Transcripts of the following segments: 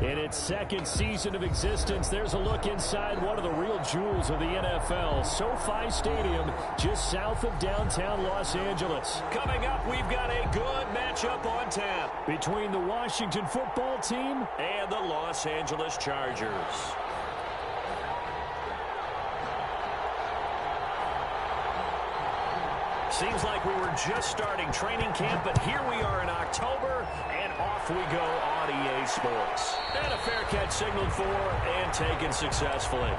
In its second season of existence, there's a look inside one of the real jewels of the NFL. SoFi Stadium, just south of downtown Los Angeles. Coming up, we've got a good matchup on tap between the Washington football team and the Los Angeles Chargers. Seems like we were just starting training camp, but here we are in October, and off we go on EA Sports. And a fair catch signaled for and taken successfully.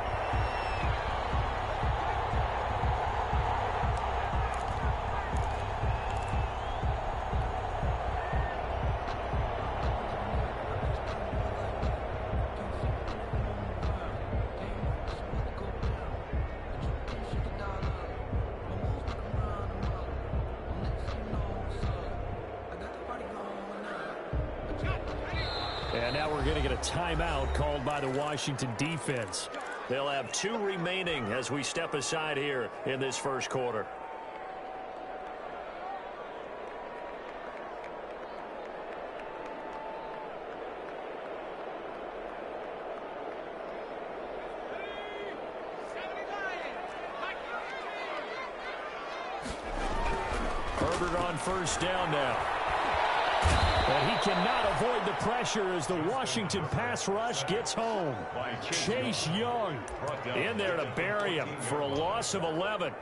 And now we're going to get a timeout called by the Washington defense. They'll have 2 remaining as we step aside here in this first quarter. Herbert on first down now. But he cannot avoid the pressure as the Washington pass rush gets home. Chase Young in there to bury him for a loss of 11.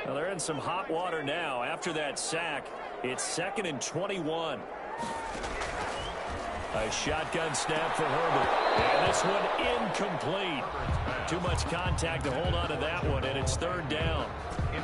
Well, they're in some hot water now. After that sack, it's 2nd and 21. A shotgun snap for Herbert. And this one incomplete. Too much contact to hold on to that one, and it's 3rd down.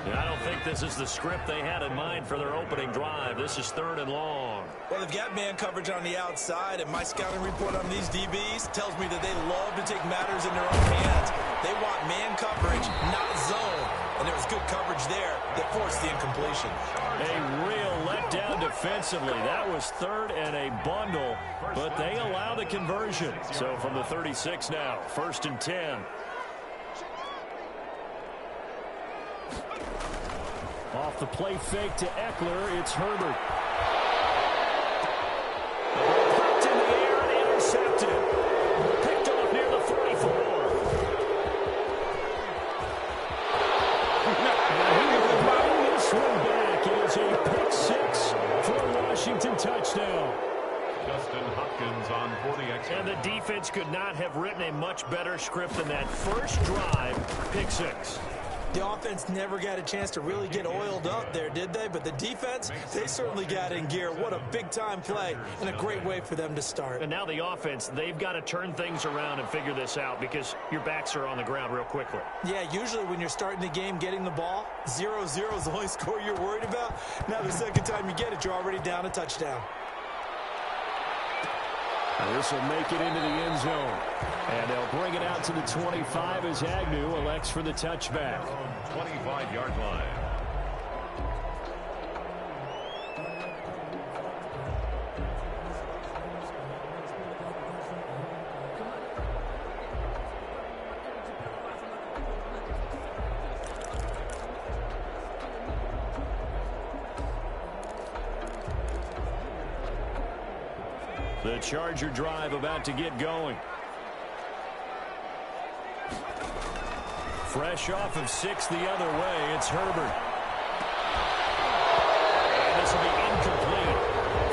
And I don't think this is the script they had in mind for their opening drive. This is 3rd and long. Well, they've got man coverage on the outside, and my scouting report on these DBs tells me that they love to take matters in their own hands. They want man coverage, not zone. And there was good coverage there that forced the incompletion. A real letdown defensively. That was 3rd and a bundle, but they allow the conversion. So from the 36 now, 1st and 10. Off the play fake to Eckler, it's Herbert. Popped in the air and intercepted. Picked off near the 44. This one back. It is a pick 6 for a Washington touchdown. Justin Hopkins on 40X. And the defense could not have written a much better script than that first drive, pick 6. The offense never got a chance to really get oiled up there, did they? But the defense, they certainly got in gear. What a big-time play and a great way for them to start. And now the offense, they've got to turn things around and figure this out because your backs are on the ground real quickly. Yeah, usually when you're starting the game getting the ball, 0-0 is the only score you're worried about. Now the second time you get it, you're already down a touchdown. This will make it into the end zone. And they'll bring it out to the 25 as Agnew elects for the touchback. 25-yard line. The Charger drive about to get going. Fresh off of 6 the other way, it's Herbert. And this will be incomplete.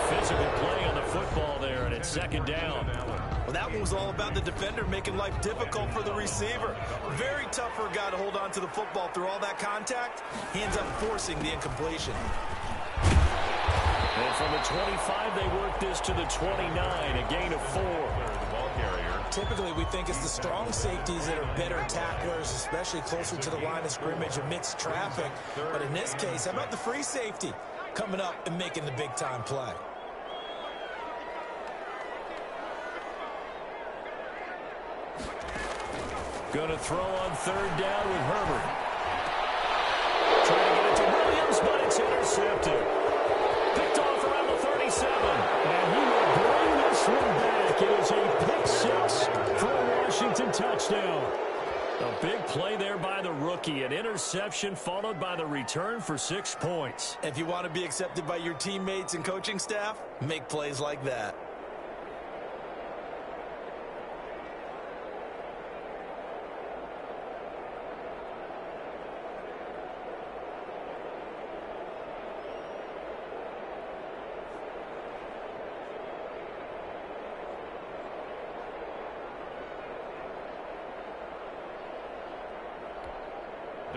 Physical play on the football there, and it's 2nd down. Well, that one was all about the defender making life difficult for the receiver. Very tough for a guy to hold on to the football through all that contact. He ends up forcing the incompletion. And from the 25, they work this to the 29, a gain of 4. The ball carrier. Typically, we think it's the strong safeties that are better tacklers, especially closer to the line of scrimmage amidst traffic. But in this case, how about the free safety coming up and making the big-time play? Going to throw on 3rd down with Herbert. Trying to get it to Williams, but it's intercepted. Picked off around the 37. And he will bring this one back. It is a pick 6 for a Washington touchdown. A big play there by the rookie. An interception followed by the return for 6 points. If you want to be accepted by your teammates and coaching staff, make plays like that.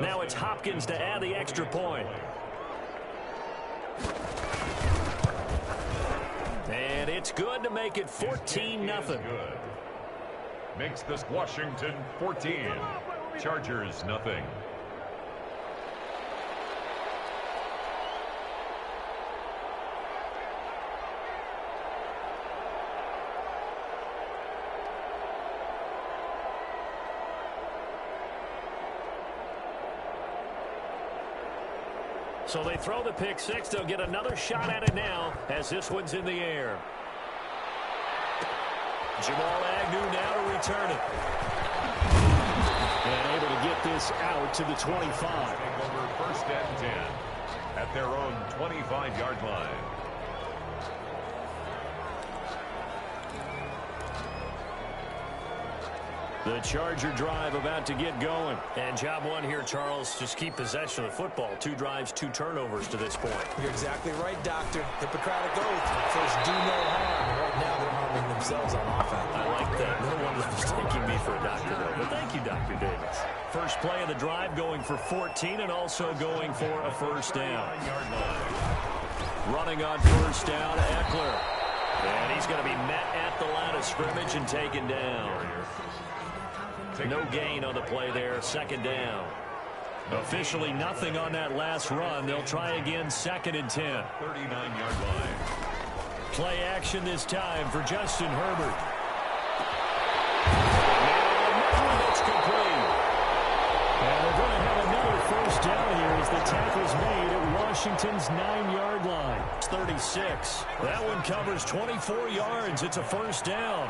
Now it's Hopkins to add the extra point. And it's good to make it 14-0. Makes this Washington 14. Chargers nothing. So they throw the pick six. They'll get another shot at it now as this one's in the air. Jamal Agnew now to return it. And able to get this out to the 25. Over 1st and 10 at their own 25-yard line. The Charger drive about to get going. And job one here, Charles, just keep possession of the football. 2 drives, 2 turnovers to this point. You're exactly right, Doctor. Hippocratic oath. First, do no harm. Right now, they're harming themselves on offense. I like that. No one was mistaking me for a doctor, though. But thank you, Dr. Davis. First play of the drive going for 14 and also going for a first down. Running on first down, Eckler. And he's going to be met at the line of scrimmage and taken down. No gain on the play there, 2nd down. Officially nothing on that last run. They'll try again, 2nd and 10. 39-yard line. Play action this time for Justin Herbert. And it's complete. And they're going to have another first down here as the tackle's made at Washington's 9-yard line. It's 36. That one covers 24 yards. It's a first down.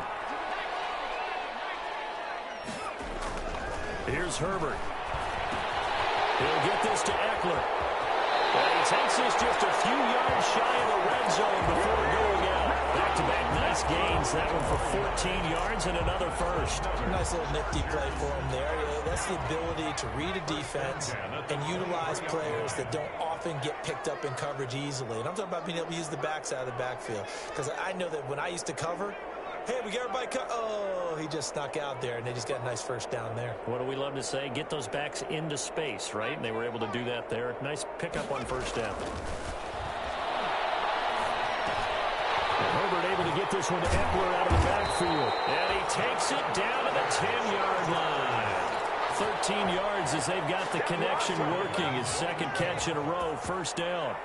Here's Herbert. He'll get this to Eckler. And he takes this just a few yards shy of the red zone before going out. Back-to-back nice gains. That one for 14 yards and another first. Nice little nifty play for him there. That's the ability to read a defense and utilize players that don't often get picked up in coverage easily. And I'm talking about being able to use the backside of the backfield. Because I know that when I used to cover, hey, we got everybody cut. Oh, he just snuck out there, and they just got a nice first down there. What do we love to say? Get those backs into space, right? And they were able to do that there. Nice pickup on first down. And Herbert able to get this one to Eckler out of the backfield. And he takes it down to the 10-yard line. 13 yards as they've got the connection working. His 2nd catch in a row, first down.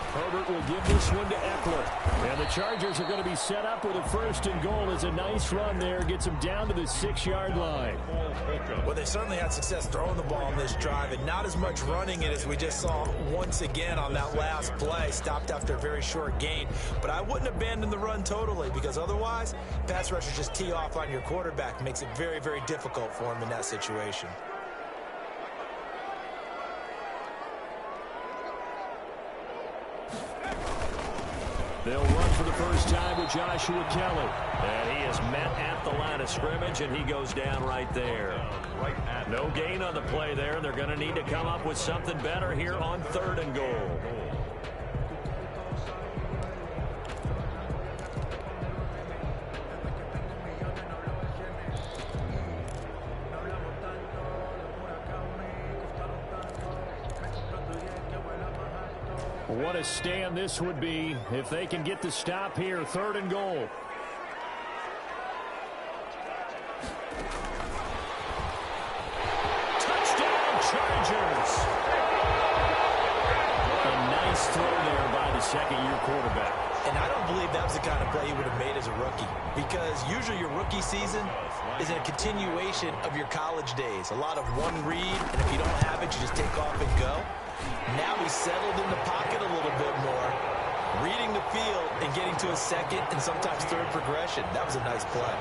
Herbert will give this one to Eckler. And the Chargers are going to be set up with a 1st and goal. As a nice run there gets them down to the 6-yard line. Well, they certainly had success throwing the ball on this drive, and not as much running it as we just saw once again on that last play. Stopped after a very short gain. But I wouldn't abandon the run totally, because otherwise, pass rushers just tee off on your quarterback. Makes it very, very difficult for him in that situation. They'll run for the first time with Joshua Kelly. And he is met at the line of scrimmage, and he goes down right there. No gain on the play there. They're going to need to come up with something better here on 3rd and goal. What a stand this would be if they can get the stop here. 3rd and goal. Touchdown, Chargers. A nice throw there by the 2nd-year quarterback. And I don't believe that was the kind of play he would have made as a rookie, because usually your rookie season is a continuation of your college days. A lot of one read, and if you don't have it, you just take off and go. Now he's settled in the pocket a little bit more, reading the field and getting to a 2nd and sometimes 3rd progression. That was a nice play.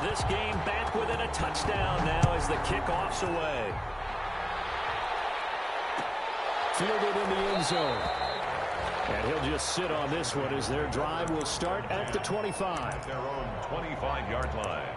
this game back within a touchdown now as the kickoff's away. Fielded in the end zone. And he'll just sit on this one as their drive will start at the 25. Their own 25-yard line.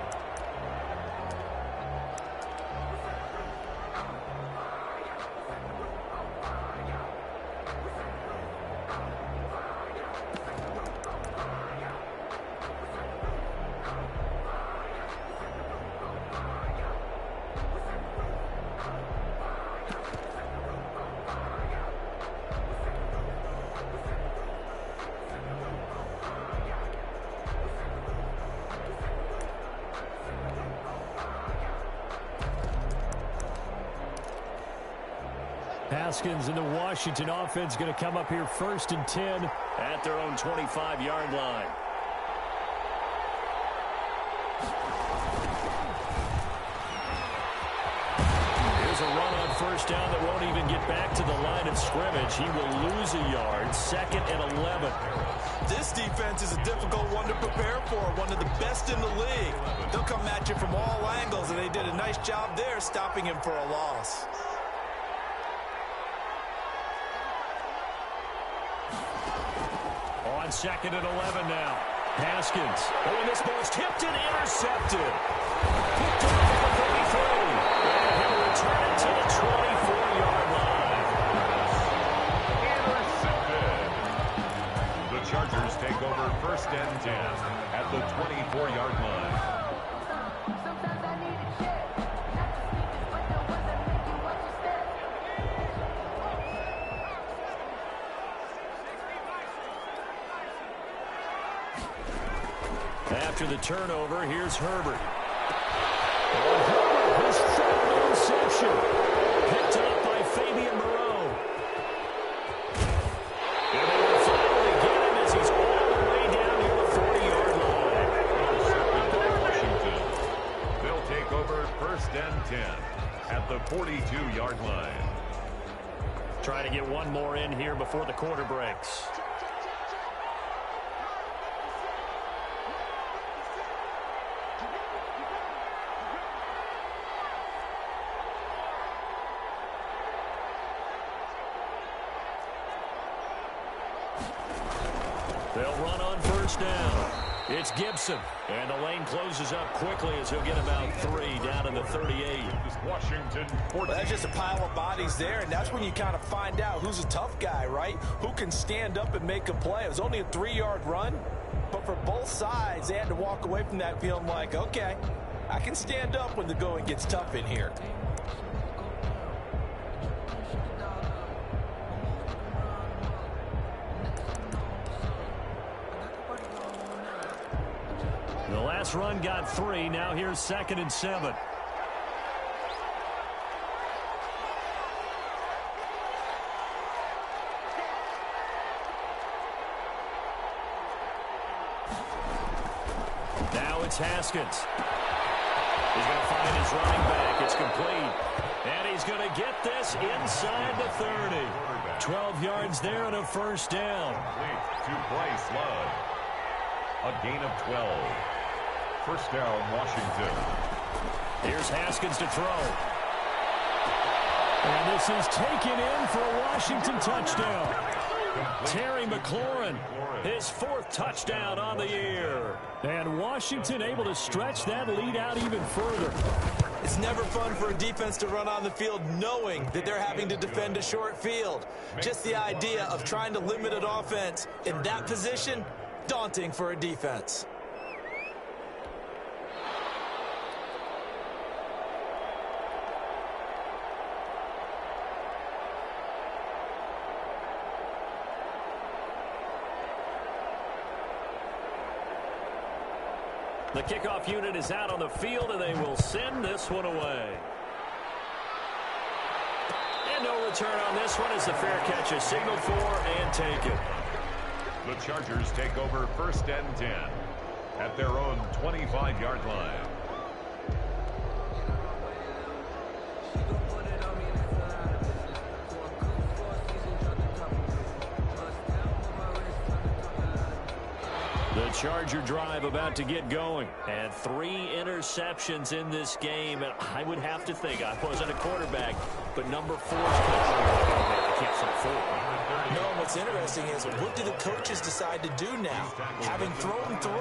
Haskins and the Washington offense going to come up here 1st and 10 at their own 25-yard line. Here's a run on 1st down that won't even get back to the line of scrimmage. He will lose a yard. 2nd and 11. This defense is a difficult one to prepare for, one of the best in the league. They'll come at you from all angles, and they did a nice job there stopping him for a loss. On 2nd and 11 now. Haskins. Oh, and this ball's tipped and intercepted. Picked off at the 33. And he'll return it to the 24-yard line. Intercepted. The Chargers take over 1st and 10 at the 24-yard line. After the turnover, here's Herbert. And Herbert, his 3rd interception. Picked up by Fabian Moreau. And they will finally get him as he's all the way down near the 40-yard line. Washington. They'll take over 1st and 10 at the 42-yard line. Trying to get one more in here before the quarter breaks. They'll run on 1st down. It's Gibson. And the lane closes up quickly as he'll get about 3 down in the 38. Washington 14. Well, that's just a pile of bodies there, and that's when you kind of find out who's a tough guy, right? Who can stand up and make a play. It was only a 3-yard run, but for both sides, they had to walk away from that feeling like, okay, I can stand up when the going gets tough in here. The last run got 3. Now here's 2nd and 7. Now it's Haskins. He's going to find his running back. It's complete. And he's going to get this inside the 30. 12 yards there and a 1st down. To Bryce Love. A gain of 12. 1st down, Washington. Here's Haskins to throw. And this is taken in for a Washington touchdown. Terry McLaurin, his 4th touchdown on the year. And Washington able to stretch that lead out even further. It's never fun for a defense to run on the field knowing that they're having to defend a short field. Just the idea of trying to limit an offense in that position, daunting for a defense. The kickoff unit is out on the field, and they will send this one away. And no return on this one as the fair catch is signaled for and taken. The Chargers take over 1st and 10 at their own 25-yard line. The Charger drive about to get going. And 3 interceptions in this game. And I would have to think, I wasn't a quarterback, but number 4 is I can't say 4. No, what's interesting is, what do the coaches decide to do now? Having thrown 3,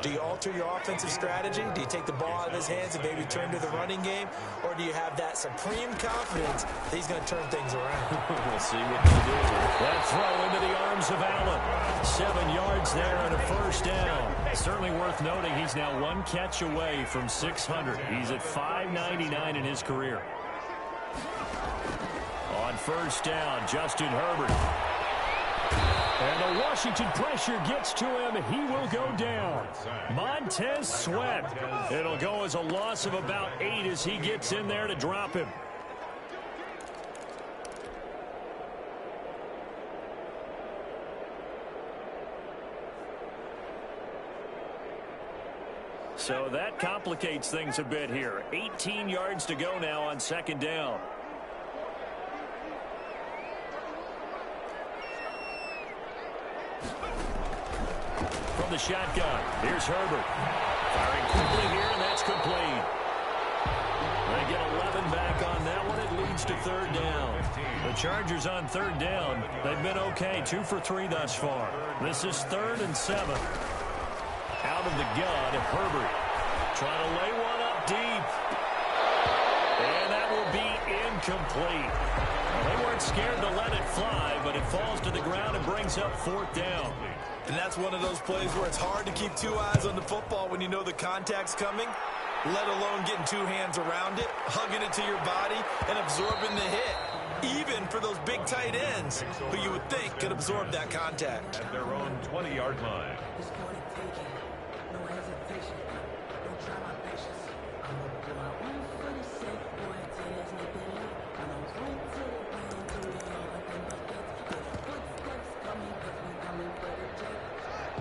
do you alter your offensive strategy? Do you take the ball out of his hands and maybe turn to the running game? Or do you have that supreme confidence that he's going to turn things around? We'll see what they do. That throw into the arms of Allen. 7 yards there and a first down. Certainly worth noting he's now 1 catch away from 600. He's at 599 in his career. On first down, Justin Herbert. And the Washington pressure gets to him. He will go down. Montez Sweat. It'll go as a loss of about 8 as he gets in there to drop him. So that complicates things a bit here. 18 yards to go now on second down. From the shotgun, here's Herbert. Firing quickly here, and that's complete. They get 11 back on that one. It leads to third down. The Chargers on third down. They've been okay, 2 for 3 thus far. This is 3rd and 7. Out of the gun, Herbert trying to lay one up deep. And that will be incomplete. Well, they weren't scared to let it fly, but it falls to the ground and brings up 4th down. And that's one of those plays where it's hard to keep 2 eyes on the football when you know the contact's coming, let alone getting 2 hands around it, hugging it to your body, and absorbing the hit. Even for those big tight ends who you would think could absorb that contact. At their own 20-yard line.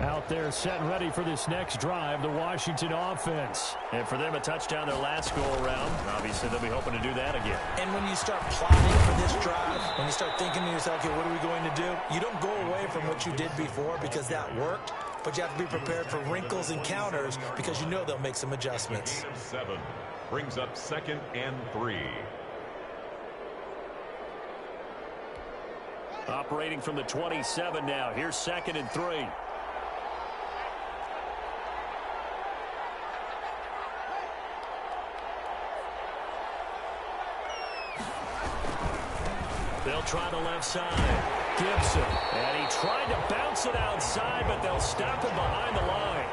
Out there set and ready for this next drive, the Washington offense. And for them, a touchdown their last go-around. Obviously, they'll be hoping to do that again. And when you start plotting for this drive, when you start thinking to yourself, okay, what are we going to do? You don't go away from what you did before because that worked, but you have to be prepared for wrinkles and counters because you know they'll make some adjustments. 7 brings up 2nd and 3. Operating from the 27 now. Here's 2nd and 3. They'll try the left side. Gibson. And he tried to bounce it outside, but they'll stop him behind the line.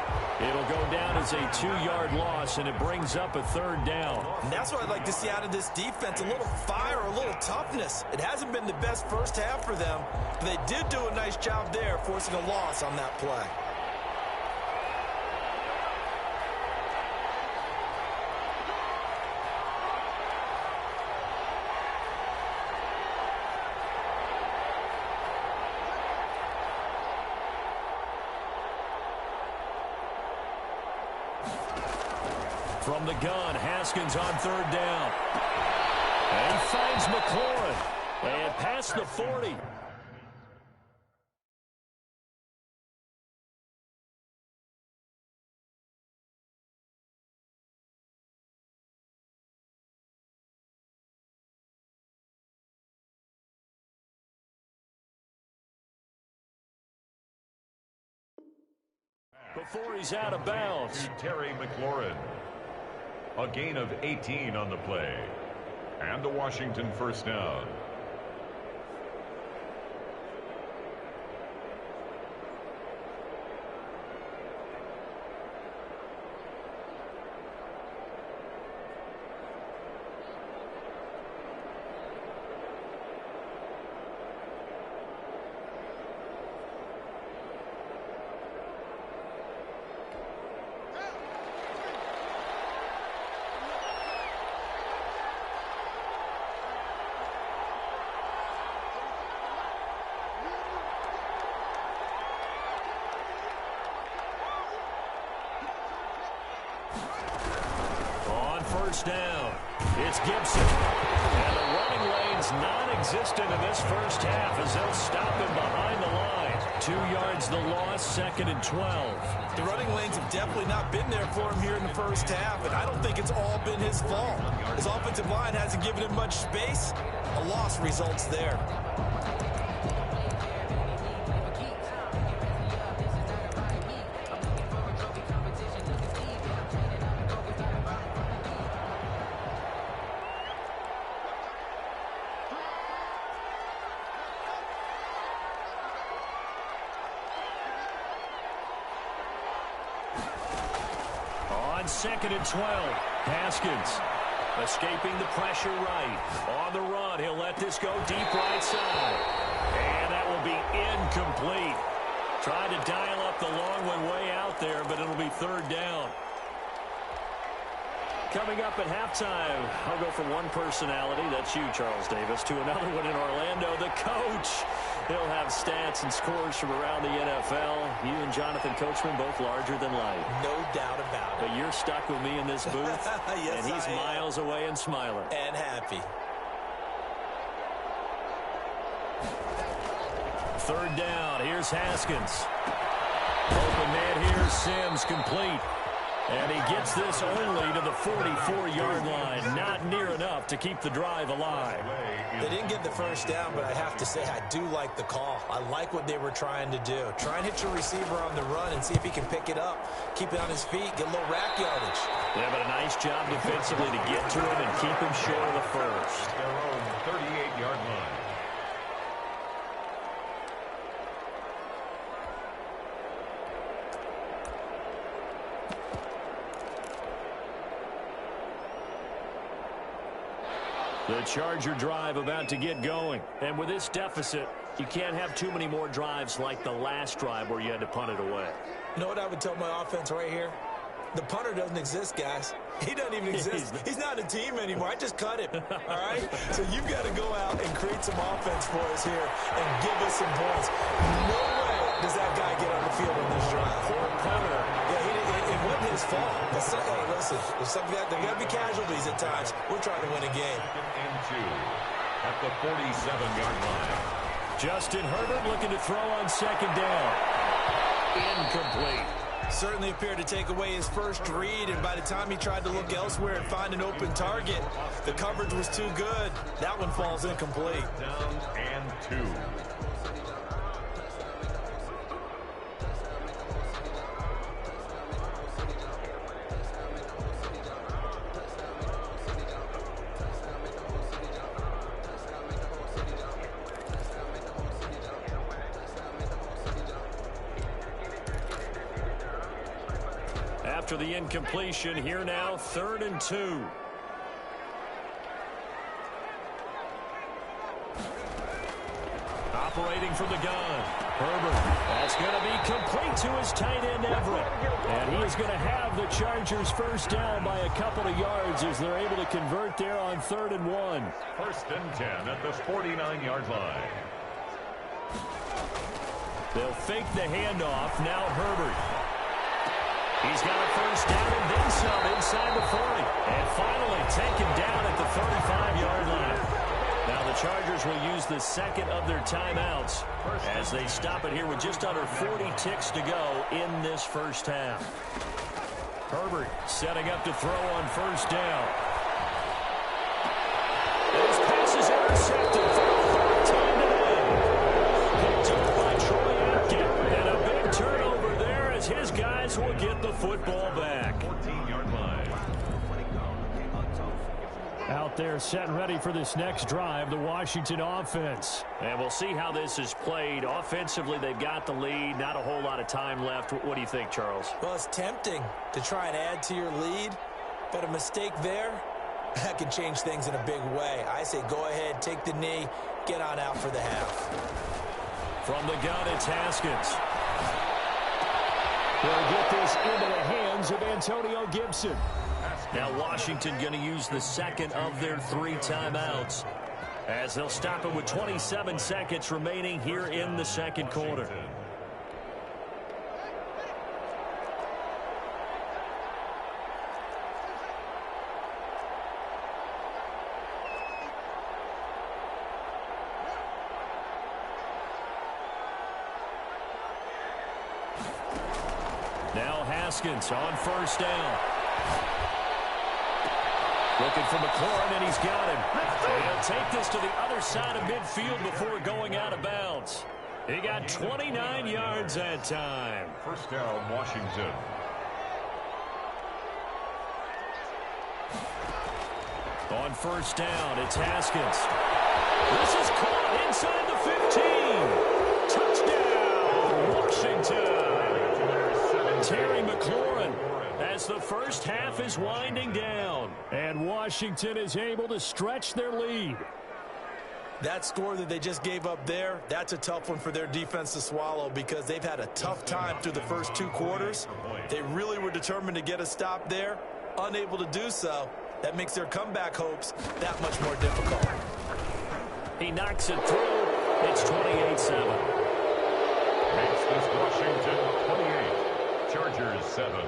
It'll go down as a 2-yard loss, and it brings up a 3rd down. And that's what I'd like to see out of this defense, a little fire, a little toughness. It hasn't been the best first half for them, but they did do a nice job there, forcing a loss on that play. From the gun, Haskins on 3rd down. And he finds McLaurin. And past the 40. Before he's out of bounds. Terry McLaurin. A gain of 18 on the play. And a Washington first down. First down. It's Gibson. And the running lane's non-existent in this first half as they'll stop him behind the line. 2 yards the loss, 2nd and 12. The running lanes have definitely not been there for him here in the first half, and I don't think it's all been his fault. His offensive line hasn't given him much space. A loss results there. On 2nd and 12, Haskins escaping the pressure right. On the run, he'll let this go deep right side. And that will be incomplete. Tried to dial up the long one way out there, but it'll be 3rd down. Coming up at halftime, I'll go from one personality, that's you, Charles Davis, to another one in Orlando, the coach. He'll have stats and scores from around the NFL. You and Jonathan Coachman both larger than life. No doubt about it. But you're stuck with me in this booth, yes, and he's miles away and smiling. And happy. 3rd down, here's Haskins. Open man here, Sims complete. And he gets this only to the 44-yard line. Not near enough to keep the drive alive. They didn't get the first down, but I have to say I do like the call. I like what they were trying to do. Try and hit your receiver on the run and see if he can pick it up. Keep it on his feet, get a little rack yardage. Yeah, but a nice job defensively to get to him and keep him short of the first. Their own 38-yard line. The Charger drive about to get going. And with this deficit, you can't have too many more drives like the last drive where you had to punt it away. You know what I would tell my offense right here? The punter doesn't exist, guys. He doesn't even exist. He's not a team anymore. I just cut him, all right? So you've got to go out and create some offense for us here and give us some points. No way does that guy get on the field on this drive. Poor punter. Yeah, it wasn't his fault. But hey, listen, there got to be casualties at times. We're trying to win a game. 2nd and 2 at the 47-yard line. Justin Herbert looking to throw on 2nd down. Incomplete. Certainly appeared to take away his first read, and by the time he tried to look elsewhere and find an open target, the coverage was too good. That one falls incomplete. Down and 2. After the incompletion, here now, 3rd and 2. Operating from the gun, Herbert. That's going to be complete to his tight end, Everett. And he is going to have the Chargers first down by a couple of yards as they're able to convert there on 3rd and 1. 1st and 10 at the 49-yard line. They'll fake the handoff. Now Herbert. He's got a first down and then some inside the 40. And finally taken down at the 35-yard line. Now the Chargers will use the second of their timeouts as they stop it here with just under 40 ticks to go in this first half. Herbert setting up to throw on first down. This pass is intercepted for the 3rd time today. Picked up by Troy Apke. And a big turnover there as his guys will get the football back. 14-yard line. Out there set and ready for this next drive, the Washington offense. And we'll see how this is played. Offensively, they've got the lead. Not a whole lot of time left. What do you think, Charles? Well, it's tempting to try and add to your lead, but a mistake there, that could change things in a big way. I say go ahead, take the knee, get on out for the half. From the gun, it's Haskins. They'll get this into the hands of Antonio Gibson. Now Washington going to use the second of their 3 timeouts as they'll stop it with 27 seconds remaining here in the second quarter. Now Haskins on first down. Looking for McLaurin, and he's got him. He'll take this to the other side of midfield before going out of bounds. He got 29 yards that time. First down, Washington. On first down, it's Haskins. This is caught inside the 15. Touchdown, Washington. Terry McLaurin as the first half is winding down. And Washington is able to stretch their lead. That score that they just gave up there, that's a tough one for their defense to swallow because they've had a tough time through the first 2 quarters. They really were determined to get a stop there, unable to do so. That makes their comeback hopes that much more difficult. He knocks it through. It's 28-7. Makes this Washington 28, Chargers 7.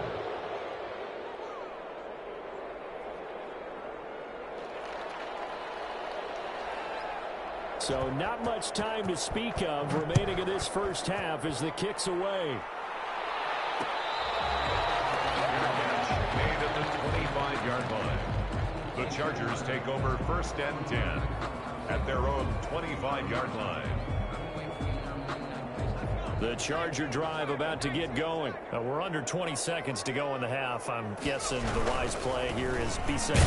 So not much time to speak of remaining in this first half as the kick's away. Made at the 25-yard line. The Chargers take over first and 10 at their own 25-yard line. The Charger drive about to get going. We're under 20 seconds to go in the half. I'm guessing the wise play here is be safe.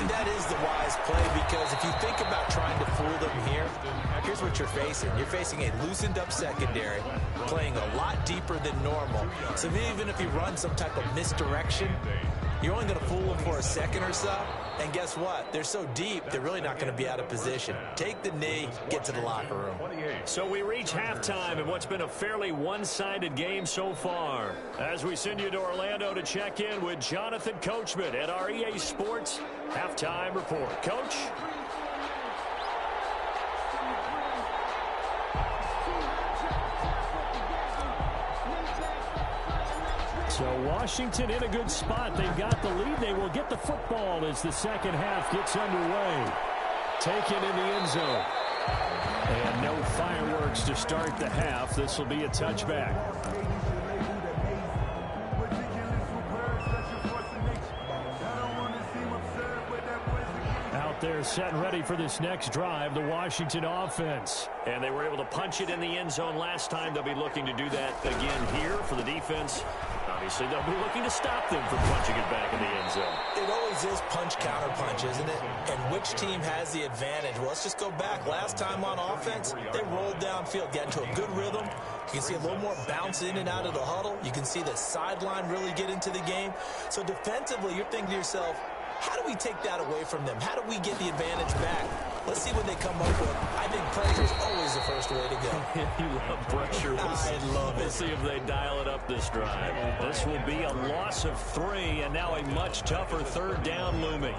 That is the wise play because if you think about trying to fool them here, here's what you're facing. You're facing a loosened up secondary, playing a lot deeper than normal. So even if you run some type of misdirection, you're only going to fool them for a second or so. And guess what? They're so deep, they're really not going to be out of position. Take the knee, get to the locker room. So we reach halftime in what's been a fairly one-sided game so far. As we send you to Orlando to check in with Jonathan Coachman at our EA Sports Halftime Report. Coach? So Washington in a good spot. They've got the lead. They will get the football as the second half gets underway. Taken in the end zone. And no fireworks to start the half. This will be a touchback. Out there set and ready for this next drive, the Washington offense. And they were able to punch it in the end zone last time. They'll be looking to do that again here for the defense. Obviously, they'll be looking to stop them from punching it back in the end zone. It always is punch-counter-punch, isn't it? And which team has the advantage? Well, let's just go back. Last time on offense, they rolled downfield, got into a good rhythm. You can see a little more bounce in and out of the huddle. You can see the sideline really get into the game. So defensively, you're thinking to yourself, how do we take that away from them? How do we get the advantage back? Let's see what they come up with. I think pressure is always the first way to go. You love pressure. I love it. We'll see if they dial it up this drive. This will be a loss of 3, and now a much tougher third down looming.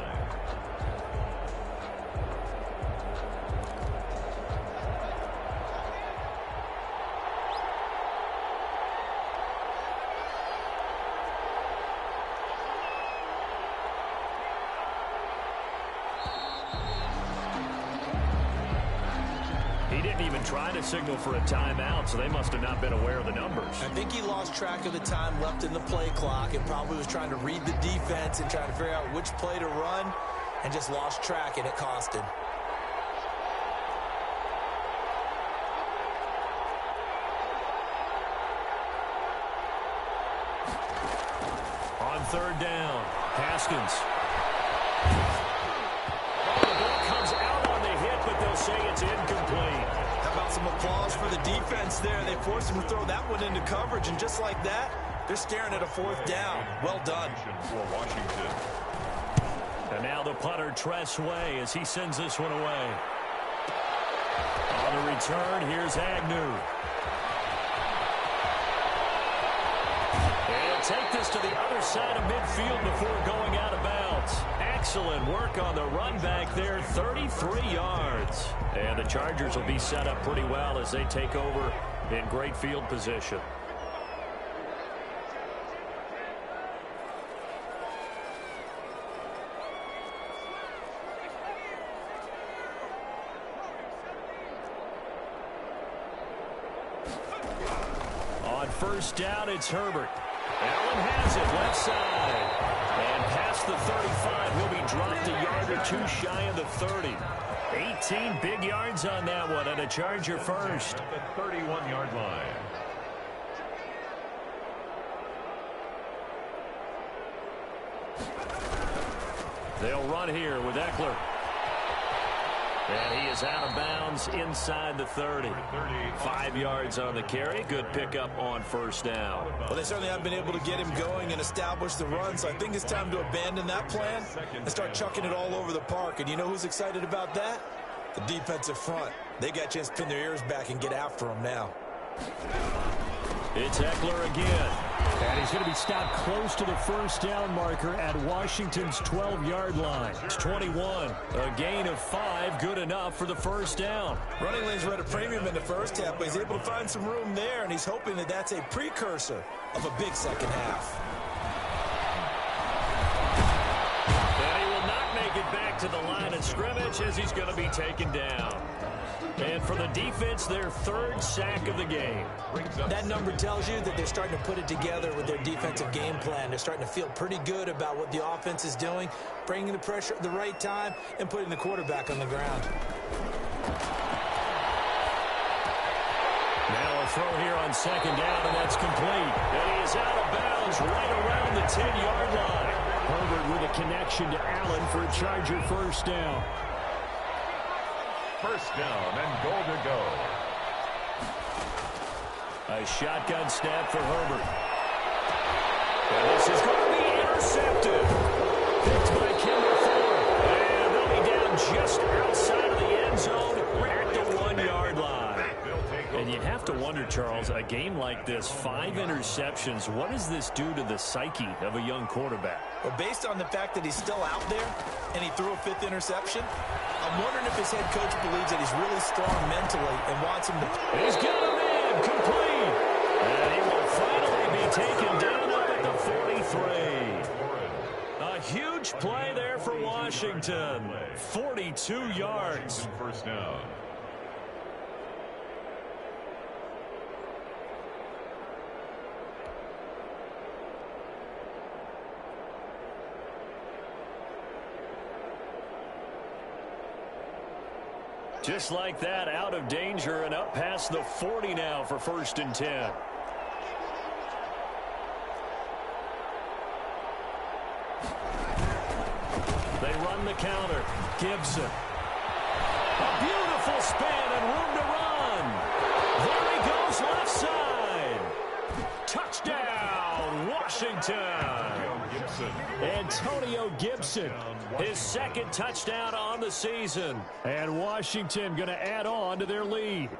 He didn't even try to signal for a timeout, so they must have not been aware of the numbers. I think he lost track of the time left in the play clock and probably was trying to read the defense and trying to figure out which play to run and just lost track, and it cost him. On third down, Haskins. The ball comes out on the hit, but they'll say it's incomplete. How about some applause for the defense there? They forced him to throw that one into coverage, and just like that, they're staring at a fourth down. Well done. For Washington. And now the punter, Tress Way, as he sends this one away. On the return, here's Agnew. They'll take this to the other side of midfield before going out of bounds. Excellent work on the run back there, 33 yards. And the Chargers will be set up pretty well as they take over in great field position. On first down, it's Herbert. Allen has it left side. And past the 35, he'll be dropped a yard or two shy of the 30. 18 big yards on that one, and a Charger first. At the 31-yard line. They'll run here with Eckler. And he is out of bounds inside the 30. 5 yards on the carry. Good pickup on first down. Well, they certainly haven't been able to get him going and establish the run, so I think it's time to abandon that plan and start chucking it all over the park. And you know who's excited about that? The defensive front. They got a chance to pin their ears back and get after him now. It's Eckler again. And he's going to be stopped close to the first down marker at Washington's 12-yard line. It's 21. A gain of 5, good enough for the first down. Running lanes were at a premium in the first half, but he's able to find some room there, and he's hoping that that's a precursor of a big second half. And he will not make it back to the line of scrimmage as he's going to be taken down. And for the defense, their 3rd sack of the game. That number tells you that they're starting to put it together with their defensive game plan. They're starting to feel pretty good about what the offense is doing, bringing the pressure at the right time, and putting the quarterback on the ground. Now a throw here on second down, and that's complete. And he is out of bounds right around the 10-yard line. Herbert with a connection to Allen for a Charger first down. First down and goal to go. A shotgun snap for Herbert. And this is going to be intercepted. Picked by Kendall Fuller. And they'll be down just outside of the end zone at the 1-yard line. And you have to wonder, Charles, a game like this, 5 interceptions, what does this do to the psyche of a young quarterback? Well, based on the fact that he's still out there and he threw a 5th interception, I'm wondering if his head coach believes that he's really strong mentally and wants him to... He's got him in, complete. And he will finally be taken down up at the 43. A huge play there for Washington. 42 yards. First down. Just like that, out of danger and up past the 40 now for 1st and 10. They run the counter. Gibson. A beautiful spin and room to run. There he goes left side. Touchdown, Washington. Antonio Gibson, his 2nd touchdown on the season. And Washington going to add on to their lead.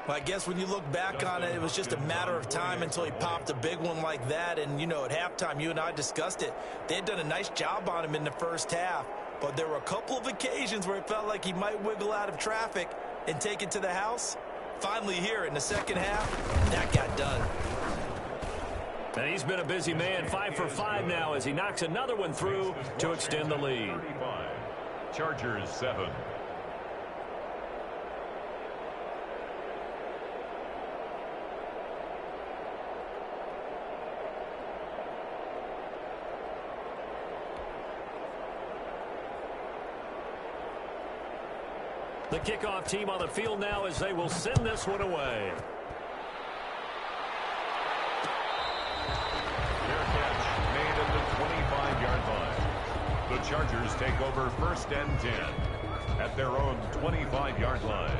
Well, I guess when you look back on it, it was just a matter of time until he popped a big one like that. And, you know, at halftime, you and I discussed it. They had done a nice job on him in the first half. But there were a couple of occasions where it felt like he might wiggle out of traffic and take it to the house. Finally here in the second half, that got done. And he's been a busy man, 5 for 5 now as he knocks another one through to extend the lead. Chargers 7. The kickoff team on the field now as they will send this one away. The Chargers take over 1st and 10 at their own 25-yard line.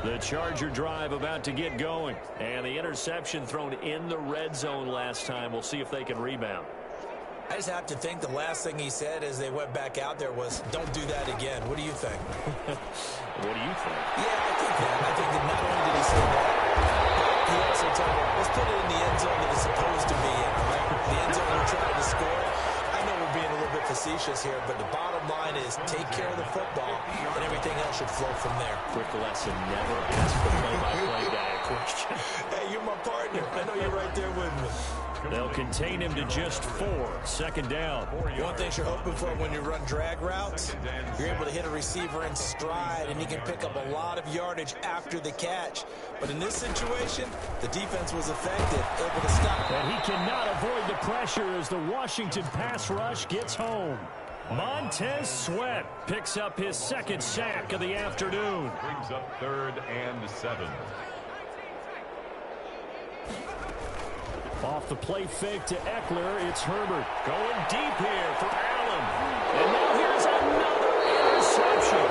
The Charger drive about to get going. And the interception thrown in the red zone last time. We'll see if they can rebound. I just have to think the last thing he said as they went back out there was, don't do that again. What do you think? What do you think? Yeah, I think that. I think that not only did he say that, he also told him, let's put it in the end zone that it's supposed to be in, all right? The end zone we're trying to score. I know we're being a little bit facetious facetious here, but the bottom line is take care of the football, and everything else should flow from there. Quick lesson, never ask the play-by-play guy a question. Hey, you're my partner. I know you're right there with me. They'll contain him to just 4. Second down. One thing you're hoping for when you run drag routes, you're able to hit a receiver in stride, and he can pick up a lot of yardage after the catch. But in this situation, the defense was effective, able to stop. And he cannot avoid the pressure as the Washington pass rush gets home. Montez Sweat picks up his second sack of the afternoon. Brings up 3rd and 7. Off the play fake to Eckler, it's Herbert. Going deep here for Allen. And now here's another interception.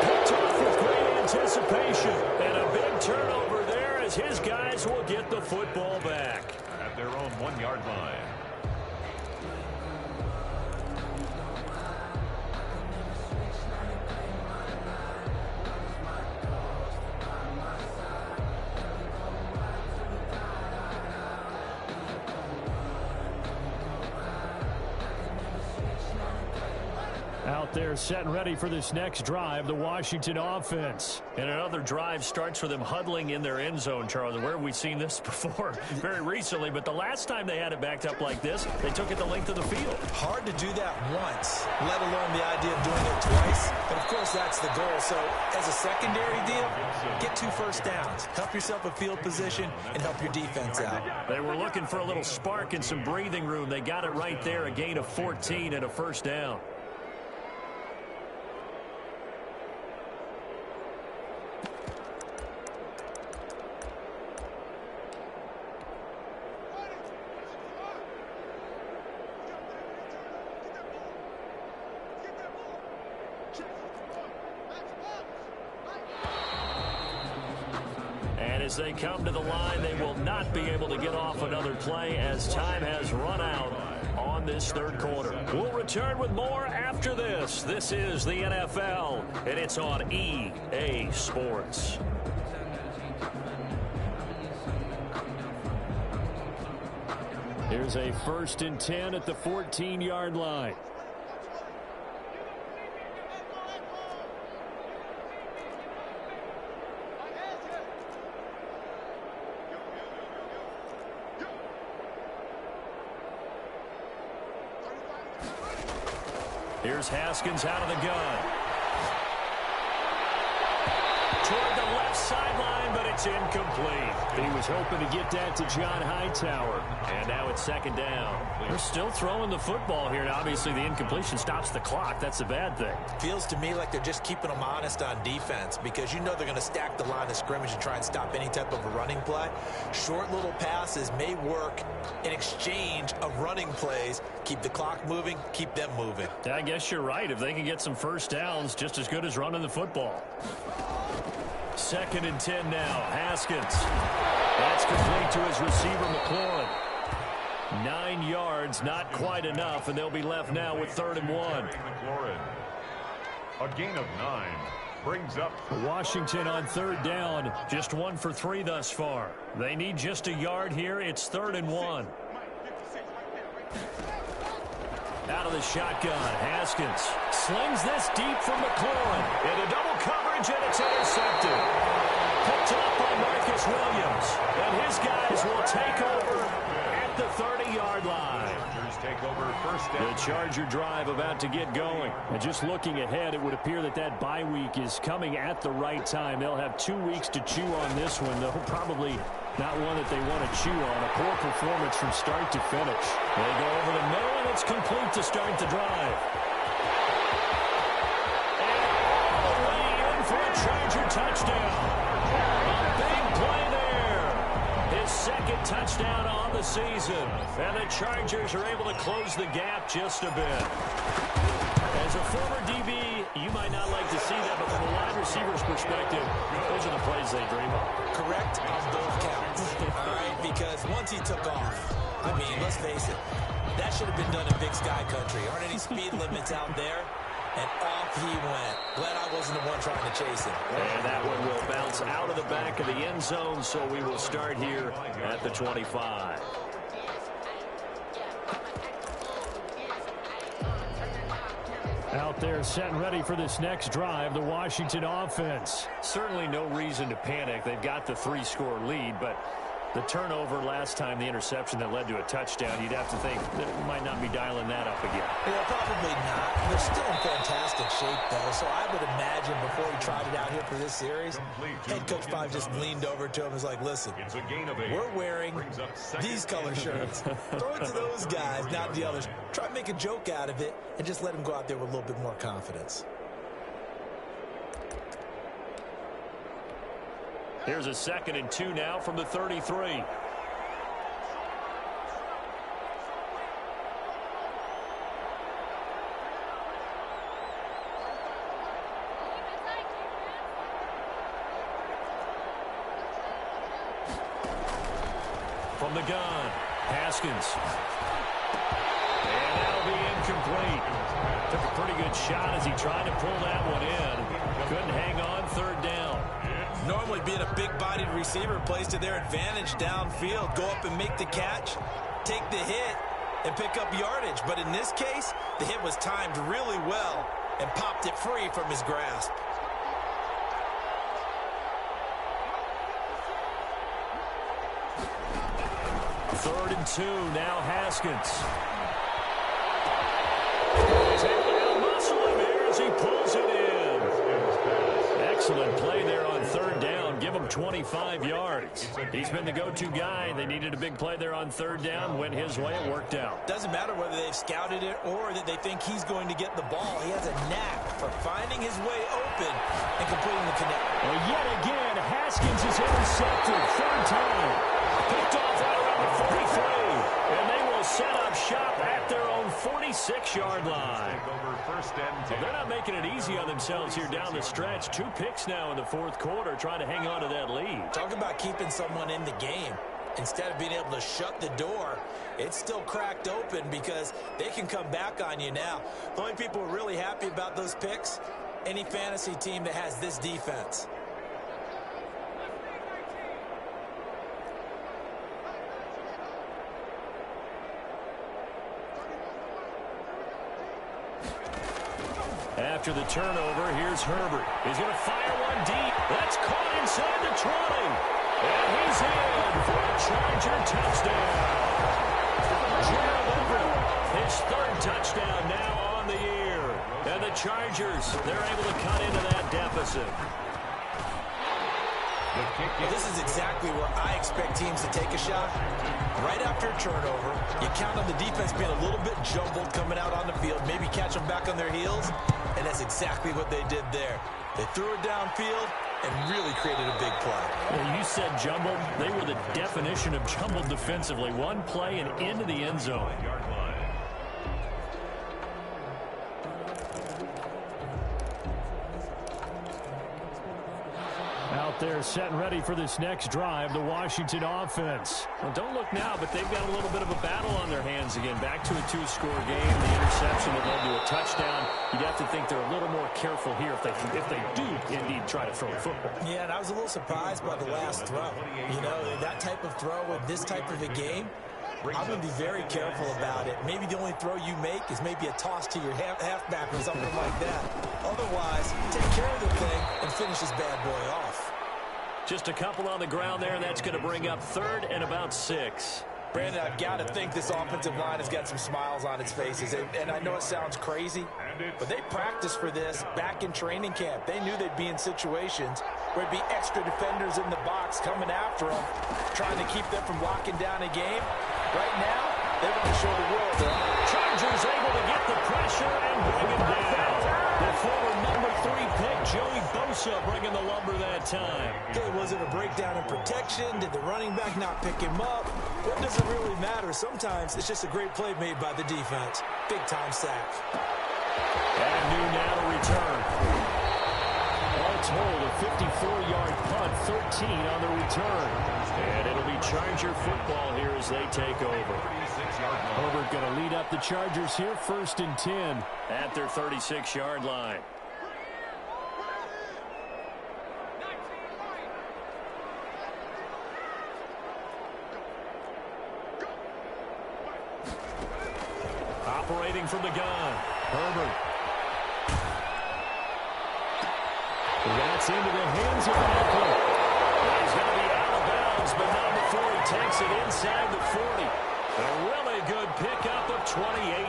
Picked off with great anticipation. And a big turnover there as his guys will get the football back. At their own 1-yard line. Out there set and ready for this next drive, the Washington offense. And another drive starts with them huddling in their end zone, Charles. Where have we seen this before? Very recently, but the last time they had it backed up like this, they took it the length of the field. Hard to do that once, let alone the idea of doing it twice. But, of course, that's the goal. So, as a secondary deal, get 2 first downs. Help yourself a field position and help your defense out. They were looking for a little spark and some breathing room. They got it right there, a gain of 14 and a first down. As they come to the line, they will not be able to get off another play as time has run out on this third quarter. We'll return with more after this. This is the NFL, and it's on EA Sports. Here's a 1st and 10 at the 14-yard line. Here's Haskins out of the gun. Toward the left sideline, but it's incomplete. He was hoping to get that to John Hightower. And now it's 2nd down. They're still throwing the football here. Now, obviously, the incompletion stops the clock. That's a bad thing. Feels to me like they're just keeping them honest on defense because you know they're going to stack the line of scrimmage and try and stop any type of a running play. Short little passes may work in exchange of running plays. Keep the clock moving, keep them moving. I guess you're right. If they can get some first downs, just as good as running the football. 2nd and 10 now. Haskins. That's complete to his receiver, McLaurin. 9 yards, not quite enough, and they'll be left now with 3rd and 1. McLaurin. A gain of 9. Brings up Washington on 3rd down. Just 1 for 3 thus far. They need just a yard here. It's 3rd and 1. Out of the shotgun, Haskins slings this deep from McLaurin. Into double coverage, and it's intercepted. Picked up by Marcus Williams. And his guys will take over at the 30-yard line. Chargers take over 1st down. The Charger drive about to get going. And just looking ahead, it would appear that that bye week is coming at the right time. They'll have 2 weeks to chew on this one, though probably not one that they want to chew on. A poor performance from start to finish. They go over the middle, and it's complete to start the drive. And all the way in for a Charger touchdown. A big play there. His 2nd touchdown on the season. And the Chargers are able to close the gap just a bit. As a former DB, you might not like to see that, but from a wide receiver's perspective, those are the plays they dream of. Correct on both counts. All right, because once he took off, I mean, let's face it, that should have been done in Big Sky Country. Aren't any speed limits out there? And off he went. Glad I wasn't the one trying to chase him. And that one will bounce out of the back of the end zone, so we will start here at the 25. Out there set and ready for this next drive, the Washington offense. Certainly no reason to panic. They've got the 3-score lead, but the turnover last time, the interception that led to a touchdown, you'd have to think they might not be dialing that up again. Yeah, probably not. They're still in fantastic shape, though, so I would imagine before he tried it out here for this series, head coach probably just leaned over to him and was like, listen, we're wearing these color shirts. Throw it to those guys, not the others. Try to make a joke out of it and just let them go out there with a little bit more confidence. Here's a 2nd and 2 now from the 33. From the gun, Haskins. And that'll be incomplete. Took a pretty good shot as he tried to pull that one in. Couldn't hang on, 3rd down. Normally being a big-bodied receiver plays to their advantage downfield. Go up and make the catch, take the hit, and pick up yardage. But in this case, the hit was timed really well and popped it free from his grasp. Third and 2, now Haskins. He's able to out-muscle him here as he pulls it in. Excellent play there on 3rd down. Give him 25 yards. He's been the go-to guy. They needed a big play there on 3rd down. Went his way. It worked out. Doesn't matter whether they've scouted it or that they think he's going to get the ball. He has a knack for finding his way open and completing the connect. Well, yet again, Haskins is intercepted. 3rd time. Picked off right around the 43. And they will set up shop at their own 46-yard line. Well, they're not making it easy on themselves here down the stretch. 2 picks now in the 4th quarter, trying to hang on to that lead. Talk about keeping someone in the game. Instead of being able to shut the door, it's still cracked open because they can come back on you now. The only people who are really happy about those picks, any fantasy team that has this defense. After the turnover, here's Herbert. He's going to fire one deep. That's caught inside the 20. And he's in for a Charger touchdown. Gerald Everett, his 3rd touchdown now on the year. And the Chargers, they're able to cut into that deficit. Well, this is exactly where I expect teams to take a shot. Right after a turnover, you count on the defense being a little bit jumbled coming out on the field, maybe catch them back on their heels, and that's exactly what they did there. They threw it downfield and really created a big play. Well, you said jumbled. They were the definition of jumbled defensively. One play and into the end zone. Out there set and ready for this next drive, the Washington offense. Well, don't look now, but they've got a little bit of a battle on their hands again. Back to a 2-score game. The interception that led to a touchdown. You'd have to think they're a little more careful here if they do indeed try to throw the football. Yeah, and I was a little surprised by the last throw. You know, that type of throw in this type of a game, I'm going to be very careful about it. Maybe the only throw you make is maybe a toss to your halfback or something like that. Otherwise, take care of the thing and finish this bad boy off. Just a couple on the ground there. That's going to bring up 3rd and about 6. Brandon, I've got to think this offensive line has got some smiles on its faces. And I know it sounds crazy, but they practiced for this back in training camp. They knew they'd be in situations where there'd be extra defenders in the box coming after them, trying to keep them from locking down a game. Right now, they want to show the world. Chargers able to get the pressure and bring him down. The former number 3 pick, Joey Bosa, bringing the lumber that time. Okay, was it a breakdown in protection? Did the running back not pick him up? What does it really matter? Sometimes it's just a great play made by the defense. Big-time sack. And new now to return. All told, a 54-yard punt, 13 on the return. And it'll be Charger football here as they take over. Herbert going to lead up the Chargers here, 1st and 10. At their 36-yard line. Operating from the gun, Herbert. That's into the hands of Franklin. He's going to be out of bounds, but not before he takes it inside the 40. A really good pickup of 28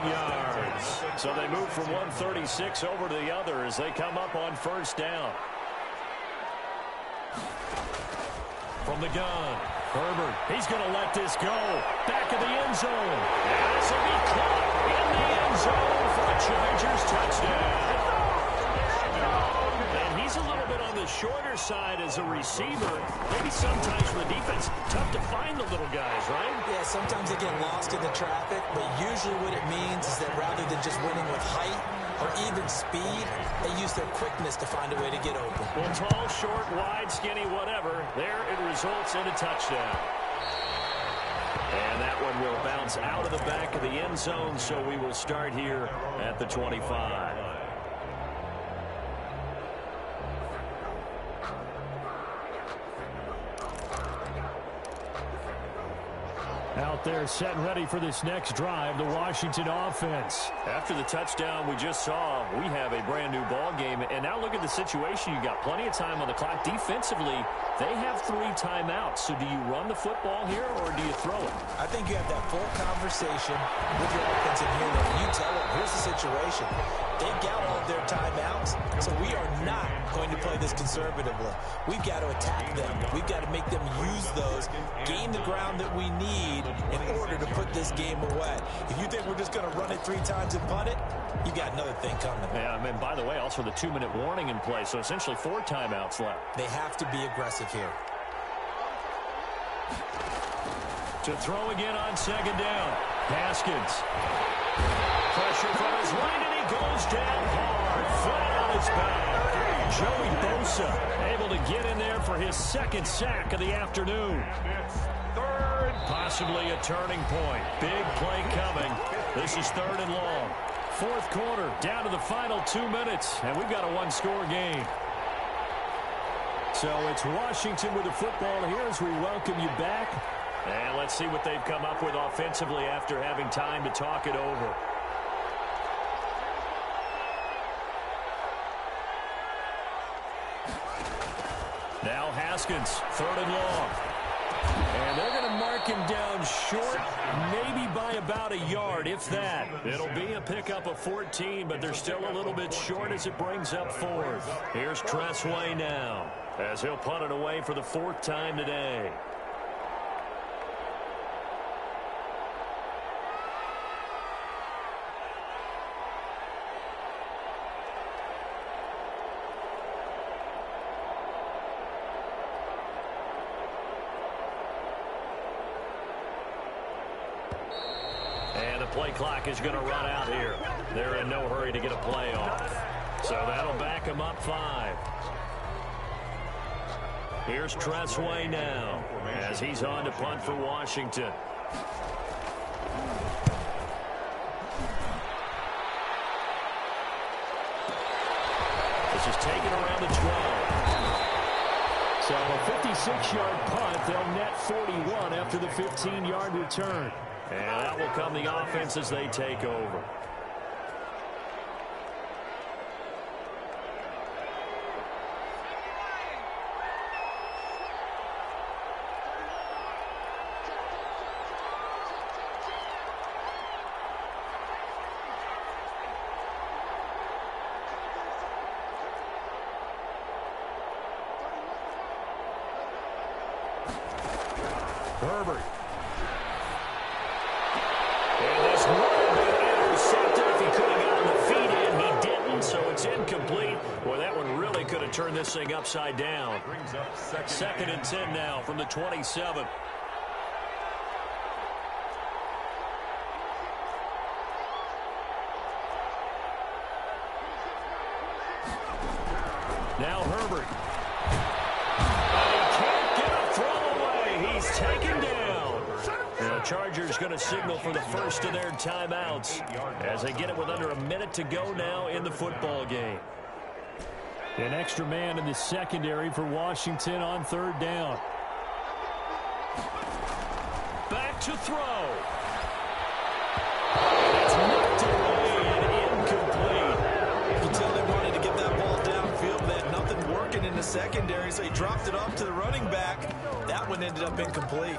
yards. So they move from 136 over to the other as they come up on first down. From the gun, Herbert, he's going to let this go. Back of the end zone. And this will be caught in the end zone for a Chargers touchdown. And he's a little bit on the shorter side as a receiver. Maybe sometimes for the defense, tough to find the little guys, right? Yeah, sometimes they get lost in the traffic, but usually what it means is that rather than just winning with height or even speed, they use their quickness to find a way to get open. Well, tall, short, wide, skinny, whatever, there it results in a touchdown. And that one will bounce out of the back of the end zone, so we will start here at the 25. Out there set and ready for this next drive, the Washington offense. After the touchdown we just saw, we have a brand new ball game. And now look at the situation. You got plenty of time on the clock. Defensively, they have 3 timeouts. So do you run the football here or do you throw it? I think you have that full conversation with your offense in here. That you tell them, here's the situation. They've got all of their timeouts, so we are not going to play this conservatively. We've got to attack them. We've got to make them use those, gain the ground that we need in order to put this game away. If you think we're just going to run it 3 times and punt it, you got another thing coming. Yeah, I mean, by the way, also the 2-minute warning in play, so essentially 4 timeouts left. They have to be aggressive here. To throw again on second down. Haskins. Pressure from his right, and he goes down hard, flat on his back. Joey Bosa able to get in there for his 2nd sack of the afternoon. Possibly a turning point. Big play coming. This is 3rd and long. 4th quarter, down to the final 2 minutes, and we've got a 1-score game. So it's Washington with the football here as we welcome you back. And let's see what they've come up with offensively after having time to talk it over. Now Haskins, 3rd and long. And they're going to mark him down short, maybe by about a yard, if that. It'll be a pickup of 14, but they're still a little bit short as it brings up 4th. Here's Tressway now, as he'll punt it away for the 4th time today. Play clock is going to run out here. They're in no hurry to get a play off. So that'll back them up 5. Here's Tressway now as he's on to punt for Washington. This is taken around the 12. So a 56-yard punt. They'll net 41 after the 15-yard return. And that will come the offense as they take over. Herbert. Incomplete. Boy, that one really could have turned this thing upside down. 2nd and 10 now from the 27. Now Herbert. And he can't get a throw away. He's taken down. And the Chargers going to signal for the first of their timeouts as they get it with under a minute to go now in the football game. An extra man in the secondary for Washington on 3rd down. Back to throw. It's knocked away and incomplete. You can tell they wanted to get that ball downfield. They had nothing working. secondary, so he dropped it off to the running back. That one ended up incomplete.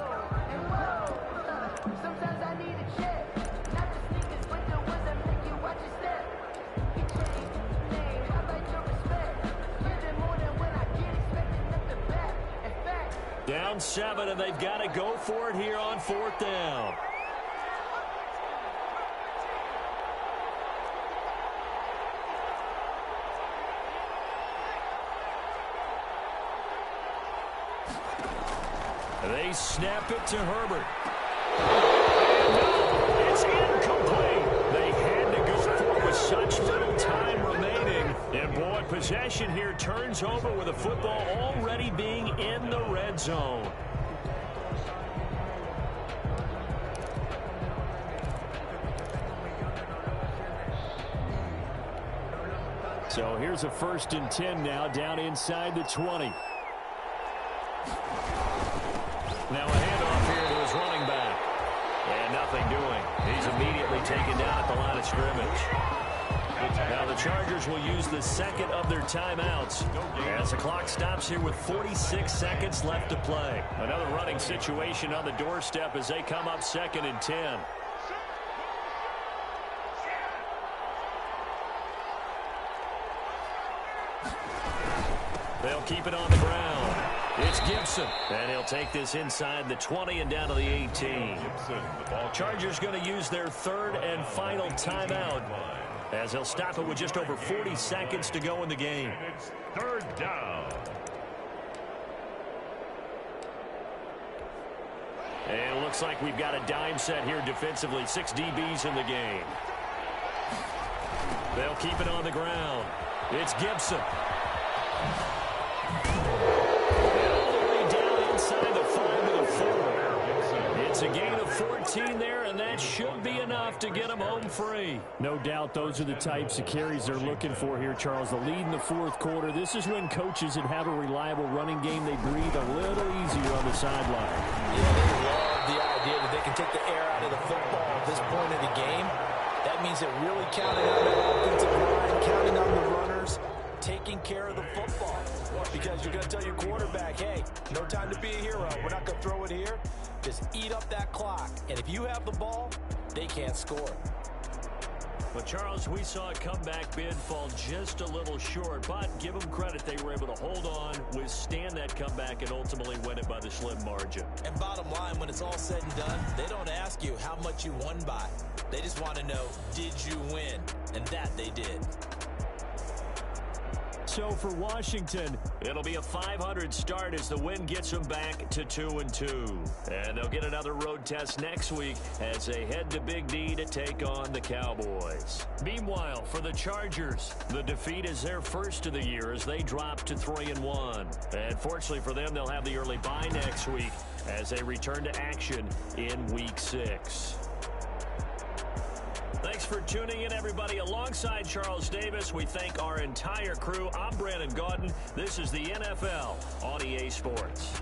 Down 7, and they've got to go for it here on 4th down. They snap it to Herbert. No, it's incomplete. They had to go for it with such little time remaining. And boy, possession here turns over with the football already being in the red zone. So here's a 1st and 10 now, down inside the 20. Now a handoff here to his running back. And nothing doing. He's immediately taken down at the line of scrimmage. Now the Chargers will use the 2nd of their timeouts as the clock stops here with 46 seconds left to play. Another running situation on the doorstep as they come up 2nd and 10. They'll keep it on the ground. It's Gibson, and he'll take this inside the 20 and down to the 18. Chargers going to use their 3rd and final timeout as they'll stop it with just over 40 seconds to go in the game. It's 3rd down. And it looks like we've got a dime set here defensively. 6 DBs in the game. They'll keep it on the ground. It's Gibson. It's a gain of 14 there, and that should be enough to get them home free. No doubt those are the types of carries they're looking for here, Charles. The lead in the 4th quarter. This is when coaches that have a reliable running game, they breathe a little easier on the sideline. Yeah, they love the idea that they can take the air out of the football at this point in the game. That means they're really counting on the offensive line, counting on the runners, taking care of the football. Because you're going to tell your quarterback, hey, no time to be a hero. We're not going to throw it here. Just eat up that clock. And if you have the ball, they can't score. Well, Charles, we saw a comeback bid fall just a little short, but give them credit. They were able to hold on, withstand that comeback, and ultimately win it by the slim margin. And bottom line, when it's all said and done, they don't ask you how much you won by. They just want to know, did you win? And that they did. So for Washington, it'll be a 500 start as the win gets them back to 2-2. And they'll get another road test next week as they head to Big D to take on the Cowboys. Meanwhile, for the Chargers, the defeat is their first of the year as they drop to 3-1. And fortunately for them, they'll have the early bye next week as they return to action in Week 6. Thanks for tuning in, everybody. Alongside Charles Davis, we thank our entire crew. I'm Brandon Gaudin. This is the NFL on EA Sports.